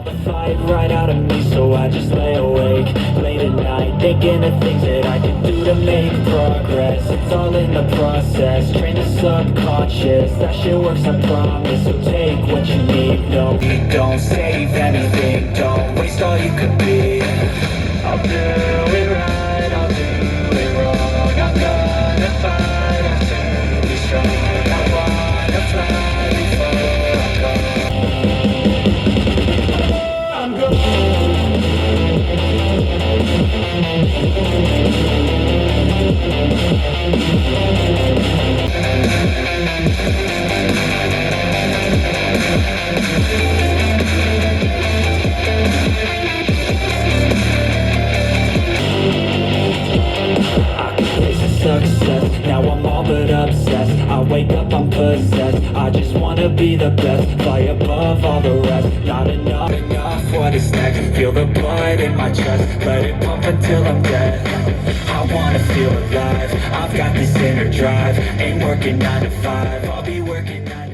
The fight right out of me, so I just lay awake late at night, thinking of things that I can do to make progress. It's all in the process, train the subconscious. That shit works, I promise. So take what you need, no, don't save anything. Don't waste all you could be. I'll do it right, I'll do it wrong. I'm gonna fight, I'm to be strong. I wanna fly before I go. I'm going. Success, now I'm all but obsessed. I wake up, I'm possessed. I just wanna be the best, fly above all the rest. Not enough, what is next? Feel the blood in my chest, let it pump until I'm dead. I wanna feel alive, I've got this inner drive. Ain't working 9 to 5, I'll be working 9 to 5.